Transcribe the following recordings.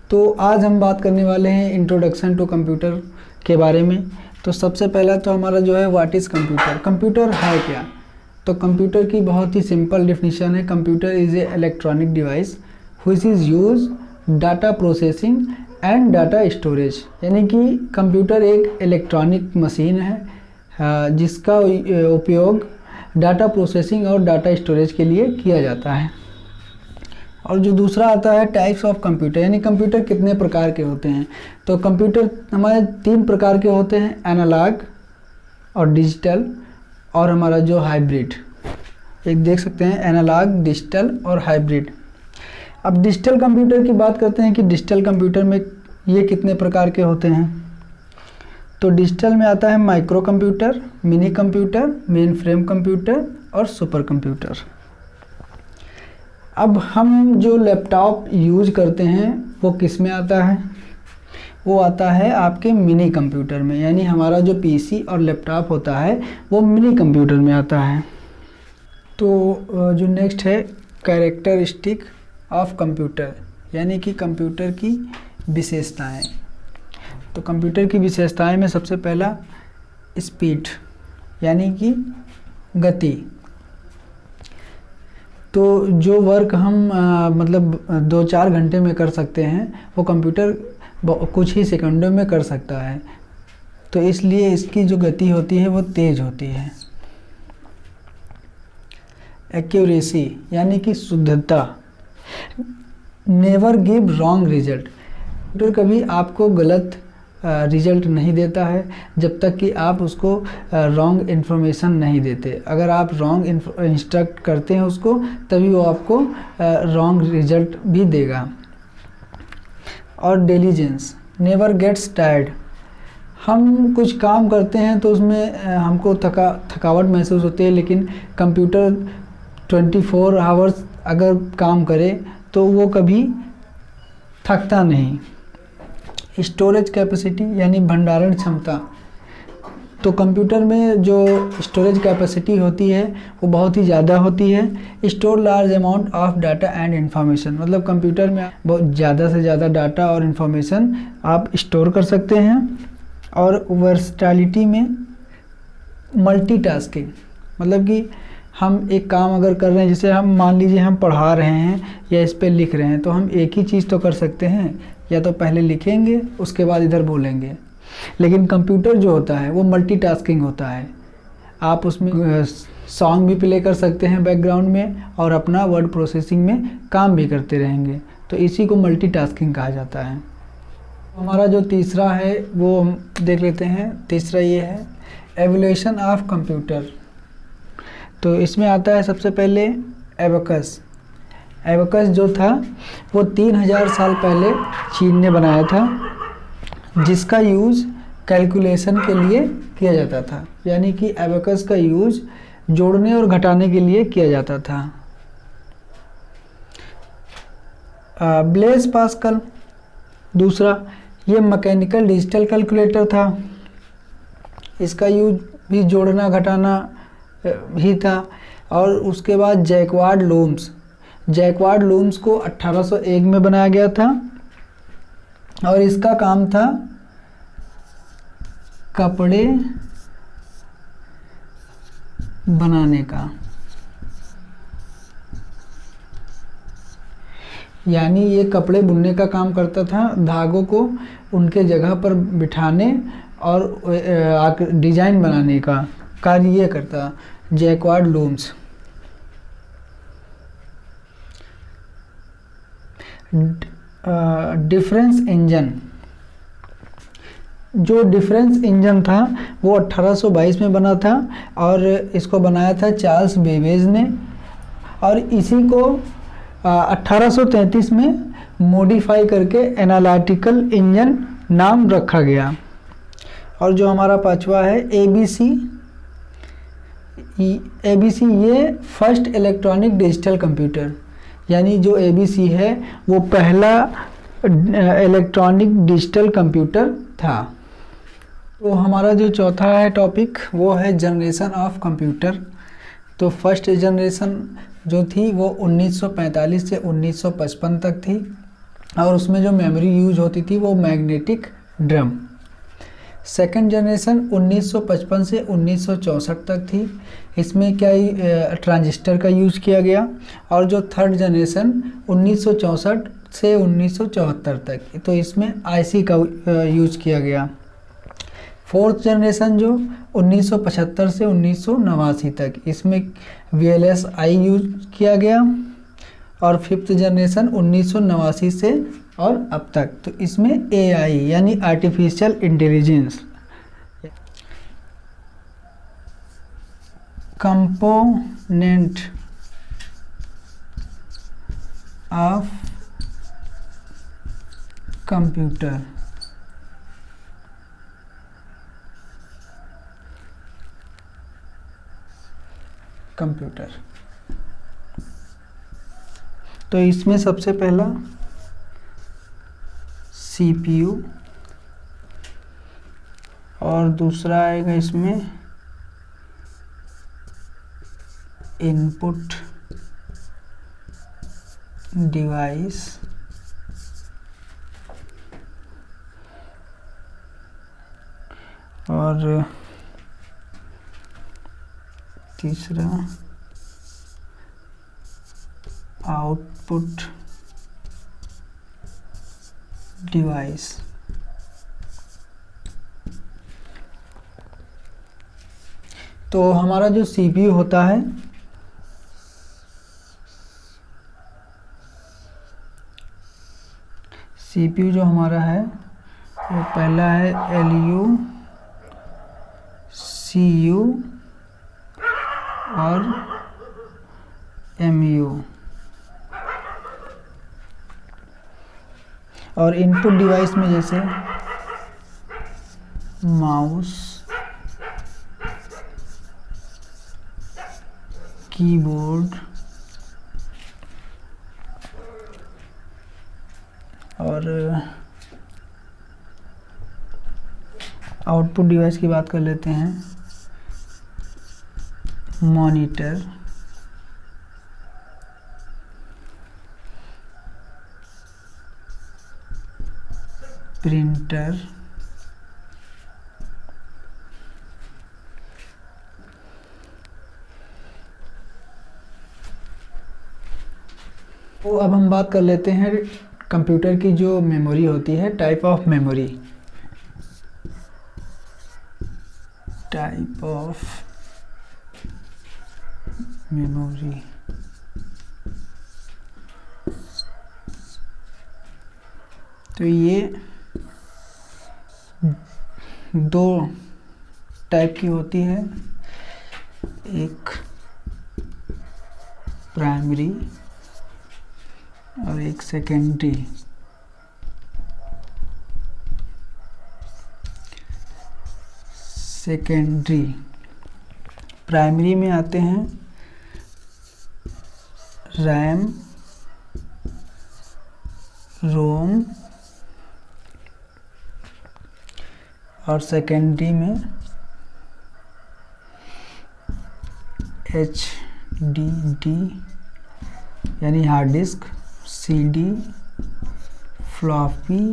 तो आज हम बात करने वाले हैं इंट्रोडक्शन टू कंप्यूटर के बारे में। तो सबसे पहला तो हमारा जो है व्हाट इज़ कंप्यूटर। कंप्यूटर है क्या? तो कंप्यूटर की बहुत ही सिंपल डेफिनेशन है। Computer is a electronic device which is use data processing and data storage. यानी कि कंप्यूटर एक इलेक्ट्रॉनिक मशीन है जिसका उपयोग डाटा प्रोसेसिंग और डाटा स्टोरेज के लिए किया जाता है। और जो दूसरा आता है टाइप्स ऑफ कंप्यूटर, यानी कंप्यूटर कितने प्रकार के होते हैं। तो कंप्यूटर हमारे 3 प्रकार के होते हैं, एनालॉग और डिजिटल और हमारा जो हाइब्रिड। एक देख सकते हैं एनालॉग, डिजिटल और हाइब्रिड। अब डिजिटल कंप्यूटर की बात करते हैं कि डिजिटल कंप्यूटर में ये कितने प्रकार के होते हैं। तो डिजिटल में आता है micro computer, mini computer, main frame computer और सुपर कंप्यूटर। अब हम जो लैपटॉप यूज करते हैं वो किस में आता है? वो आता है आपके मिनी कंप्यूटर में, यानी हमारा जो पीसी और लैपटॉप होता है वो मिनी कंप्यूटर में आता है। तो जो नेक्स्ट है कैरेक्टरिस्टिक ऑफ कंप्यूटर, यानी कि कंप्यूटर की विशेषताएं। तो कंप्यूटर की विशेषताएं में सबसे पहला स्पीड, यानी कि गति। तो जो वर्क हम मतलब 2-4 घंटे में कर सकते हैं वो कंप्यूटर कुछ ही सेकंडों में कर सकता है। तो इसलिए इसकी जो गति होती है वो तेज़ होती है। एक्यूरेसी, यानी कि शुद्धता। Never give wrong result, computer कभी आपको गलत रिजल्ट नहीं देता है जब तक कि आप उसको रॉन्ग इन्फॉर्मेशन नहीं देते। अगर आप रॉन्ग इंस्ट्रक्ट करते हैं उसको तभी वो आपको रॉन्ग रिजल्ट भी देगा। और डिलीजेंस, नेवर गेट्स टायर्ड। हम कुछ काम करते हैं तो उसमें हमको थकावट महसूस होती है, लेकिन कंप्यूटर 24 आवर्स अगर काम करे तो वो कभी थकता नहीं। स्टोरेज कैपेसिटी, यानी भंडारण क्षमता। तो कंप्यूटर में जो स्टोरेज कैपेसिटी होती है वो बहुत ही ज़्यादा होती है। Store large amount of data and information, मतलब कंप्यूटर में बहुत ज़्यादा से ज़्यादा डाटा और इन्फॉर्मेशन आप स्टोर कर सकते हैं। और वर्सटैलिटी में मल्टीटास्किंग, मतलब कि हम एक काम अगर कर रहे हैं, जैसे हम मान लीजिए हम पढ़ा रहे हैं या इस पे लिख रहे हैं, तो हम एक ही चीज़ तो कर सकते हैं, या तो पहले लिखेंगे उसके बाद इधर बोलेंगे। लेकिन कंप्यूटर जो होता है वो मल्टीटास्किंग होता है। आप उसमें सॉन्ग भी प्ले कर सकते हैं बैकग्राउंड में और अपना वर्ड प्रोसेसिंग में काम भी करते रहेंगे। तो इसी को मल्टीटास्किंग कहा जाता है। हमारा जो तीसरा है वो हम देख लेते हैं। तीसरा ये है एवोल्यूशन ऑफ कंप्यूटर। तो इसमें आता है सबसे पहले एबेकस। एबेकस जो था वो 3000 साल पहले चीन ने बनाया था, जिसका यूज़ कैलकुलेशन के लिए किया जाता था। यानी कि एबेकस का यूज़ जोड़ने और घटाने के लिए किया जाता था। ब्लेज पास्कल दूसरा, ये मैकेनिकल डिजिटल कैलकुलेटर था। इसका यूज भी जोड़ना घटाना ही था। और उसके बाद जैकवार्ड लूम्स। जैकवार्ड लूम्स को 1801 में बनाया गया था और इसका काम था कपड़े बनाने का। यानी ये कपड़े बुनने का काम करता था, धागों को उनके जगह पर बिठाने और डिजाइन बनाने का कार्य ये करता जैकवार्ड लूम्स। डिफरेंस इंजन, जो डिफरेंस इंजन था वो 1822 में बना था और इसको बनाया था चार्ल्स बेबेज ने। और इसी को 1833 में मॉडिफाई करके एनालिटिकल इंजन नाम रखा गया। और जो हमारा पांचवा है एबीसी। एबीसी ये फर्स्ट इलेक्ट्रॉनिक डिजिटल कंप्यूटर, यानी जो एबीसी है वो पहला इलेक्ट्रॉनिक डिजिटल कंप्यूटर था। तो हमारा जो चौथा है टॉपिक वो है जनरेशन ऑफ कंप्यूटर। तो फर्स्ट जनरेशन जो थी वो 1945 से 1955 तक थी। और उसमें जो मेमोरी यूज होती थी वो मैग्नेटिक ड्रम। सेकंड जनरेशन 1955 से 1964 तक थी। इसमें क्या ट्रांजिस्टर का यूज किया गया। और जो थर्ड जनरेशन 1964 से 1974 तक, तो इसमें आईसी का यूज किया गया। फोर्थ जनरेशन जो 1975 से 1989 तक, इसमें VLSI यूज किया गया। और फिफ्थ जनरेशन 1989 से और अब तक, तो इसमें AI यानी artificial intelligence. Component of computer. तो इसमें सबसे पहला CPU और दूसरा आएगा इसमें इनपुट डिवाइस और तीसरा आउटपुट डिवाइस। तो हमारा जो CPU होता है, CPU जो हमारा है वो पहला है LU, CU और MU। और इनपुट डिवाइस में जैसे माउस, कीबोर्ड और आउटपुट डिवाइस की बात कर लेते हैं, मॉनिटर, प्रिंटर, तो अब हम बात कर लेते हैं कंप्यूटर की जो मेमोरी होती है, type of memory. Type of memory. तो ये दो टाइप की होती है, एक प्राइमरी और एक सेकेंडरी। प्राइमरी में आते हैं रैम, रोम और सेकेंडरी में HDD यानी hard disk, CD, floppy,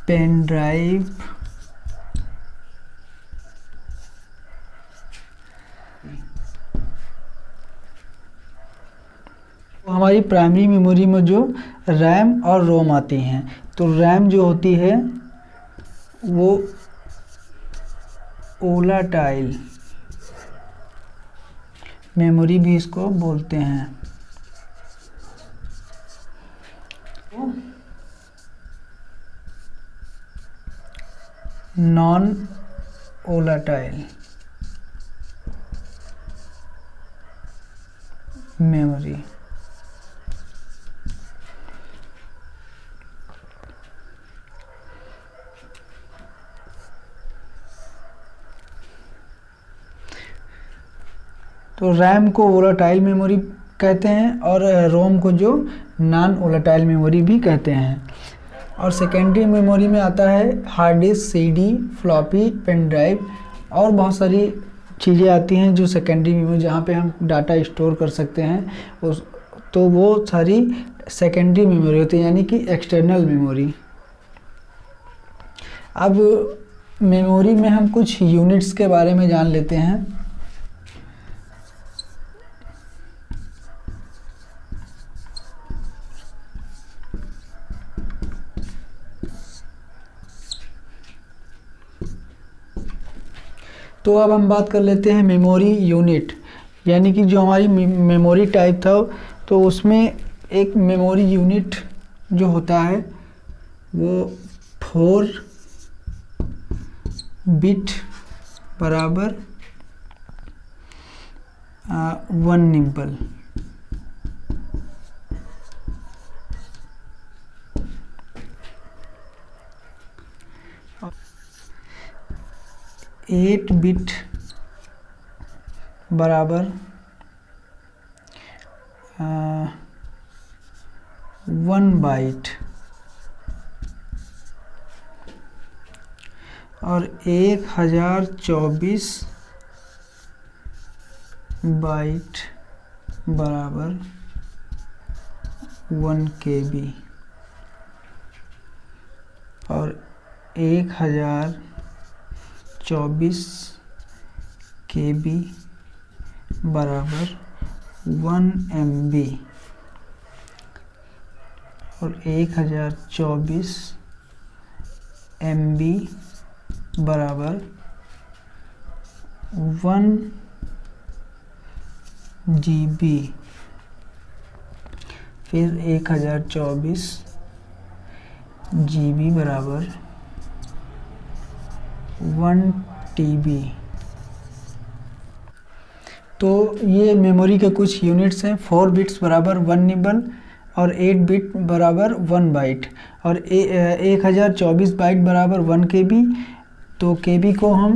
pen drive, हमारी प्राइमरी मेमोरी में जो रैम और रोम आती हैं, तो रैम जो होती है वो वोलाटाइल मेमोरी भी इसको बोलते हैं। Non volatile memory. तो रैम को वोलाटाइल मेमोरी कहते हैं और रोम को जो नॉन वोलाटाइल मेमोरी भी कहते हैं। और सेकेंडरी मेमोरी में आता है hard disk, CD, floppy, pen drive और बहुत सारी चीज़ें आती हैं जो सेकेंडरी मेमोरी, जहाँ पे हम डाटा स्टोर कर सकते हैं तो वो सारी सेकेंडरी मेमोरी होती है, यानी कि एक्सटर्नल मेमोरी। अब मेमोरी में हम कुछ यूनिट्स के बारे में जान लेते हैं। तो अब हम बात कर लेते हैं मेमोरी यूनिट, यानी कि जो हमारी मेमोरी टाइप था तो उसमें एक मेमोरी यूनिट जो होता है वो 4 बिट बराबर 1 निम्बल। एट बिट बराबर 1 बाइट और 1024 बाइट बराबर 1 KB और 1024 KB बराबर 1 MB और 1024 MB बराबर 1 GB। फिर 1024 GB बराबर 1 TB। तो ये मेमोरी के कुछ यूनिट्स हैं। 4 बिट्स बराबर 1 निबल और 8 बिट बराबर 1 बाइट और 1024 बाइट बराबर 1 KB। तो KB को हम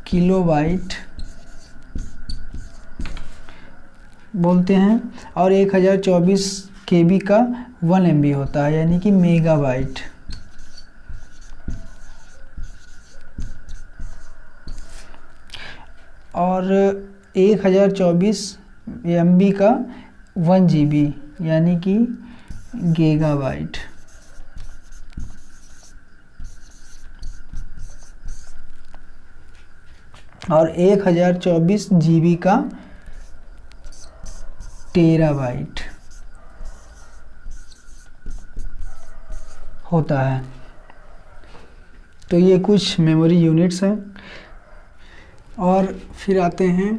किलो बाइट बोलते हैं और 1024 KB का 1 MB होता है, यानी कि मेगाबाइट। और 1024 MB का 1 GB यानी कि गीगाबाइट। और 1024 GB का टेराबाइट होता है। तो ये कुछ मेमोरी यूनिट्स हैं। और फिर आते हैं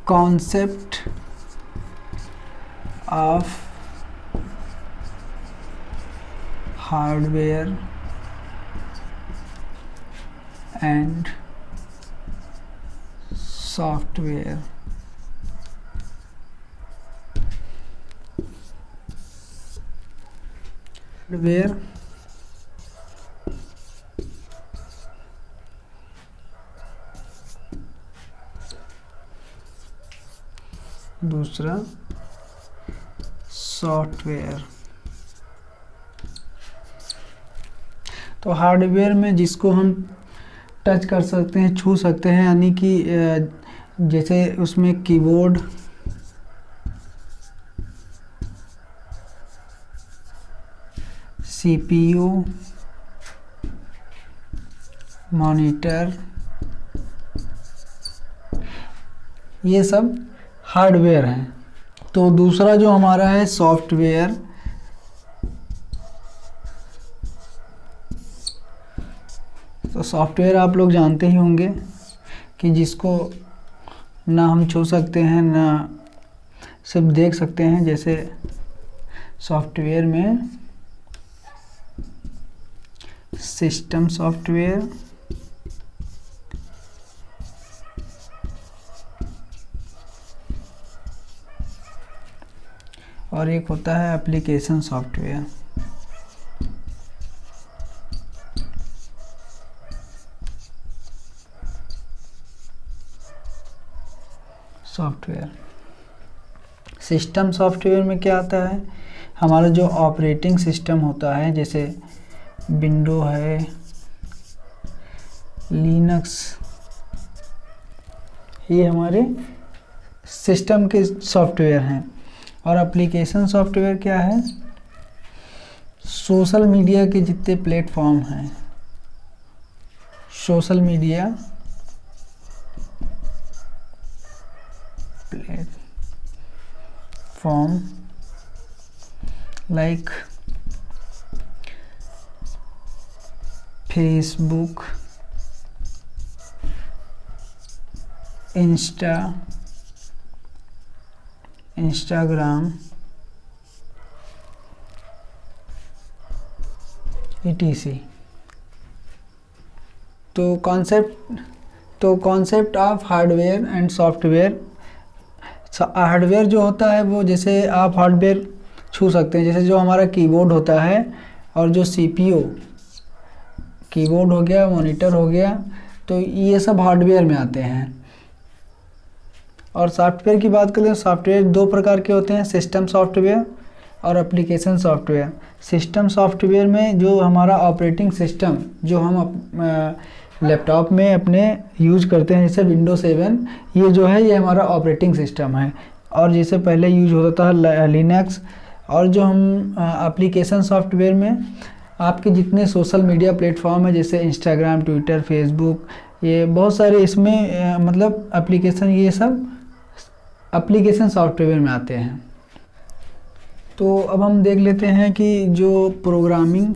concept of hardware and software. Hardware दूसरा सॉफ्टवेयर। तो हार्डवेयर में जिसको हम टच कर सकते हैं, छू सकते हैं, यानी कि जैसे उसमें कीबोर्ड, CPU, मॉनिटर, ये सब हार्डवेयर हैं। तो दूसरा जो हमारा है सॉफ्टवेयर। तो सॉफ्टवेयर आप लोग जानते ही होंगे कि जिसको ना हम छू सकते हैं ना सिर्फ देख सकते हैं। जैसे सॉफ्टवेयर में सिस्टम सॉफ्टवेयर, और एक होता है application software. Software system software में क्या आता है, हमारा जो ऑपरेटिंग सिस्टम होता है, जैसे विंडो है, लिनक्स, ये हमारे सिस्टम के सॉफ्टवेयर हैं। और एप्लीकेशन सॉफ्टवेयर क्या है? सोशल मीडिया के जितने प्लेटफॉर्म हैं, social media platform like Facebook, Instagram, etc। तो concept of hardware and software. Hardware जो होता है वो, जैसे आप हार्डवेयर छू सकते हैं, जैसे जो हमारा कीबोर्ड होता है और जो सीपीयू, कीबोर्ड हो गया, मॉनिटर हो गया, तो ये सब हार्डवेयर में आते हैं। और सॉफ्टवेयर की बात करें, सॉफ्टवेयर दो प्रकार के होते हैं, सिस्टम सॉफ्टवेयर और एप्लीकेशन सॉफ्टवेयर। सिस्टम सॉफ्टवेयर में जो हमारा ऑपरेटिंग सिस्टम जो हम लैपटॉप में अपने यूज करते हैं, जैसे विंडोज 7, ये जो है ये हमारा ऑपरेटिंग सिस्टम है। और जैसे पहले यूज होता था लिनक्स। और जो हम एप्लीकेशन सॉफ्टवेयर में आपके जितने सोशल मीडिया प्लेटफॉर्म है, जैसे इंस्टाग्राम, ट्विटर, फेसबुक, ये बहुत सारे इसमें मतलब एप्लीकेशन, ये सब एप्लीकेशन सॉफ्टवेयर में आते हैं। तो अब हम देख लेते हैं कि जो प्रोग्रामिंग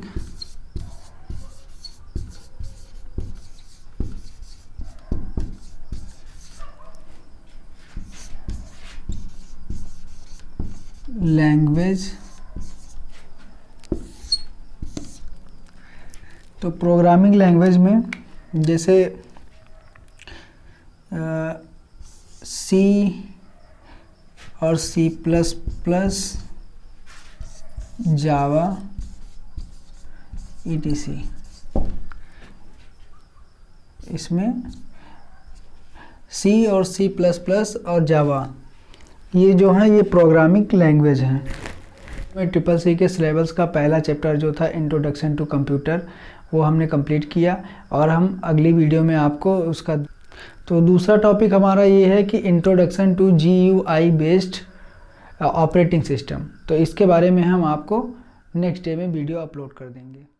लैंग्वेज, तो प्रोग्रामिंग लैंग्वेज में जैसे सी और सी प्लस प्लस, जावा, etc। इसमें सी और सी प्लस प्लस और जावा, ये जो है ये प्रोग्रामिंग लैंग्वेज हैं। में CCC के सिलेबस का पहला चैप्टर जो था इंट्रोडक्शन टू कंप्यूटर, वो हमने कंप्लीट किया और हम अगली वीडियो में आपको उसका। तो दूसरा टॉपिक हमारा ये है कि introduction to GUI based operating system. तो इसके बारे में हम आपको नेक्स्ट डे में वीडियो अपलोड कर देंगे।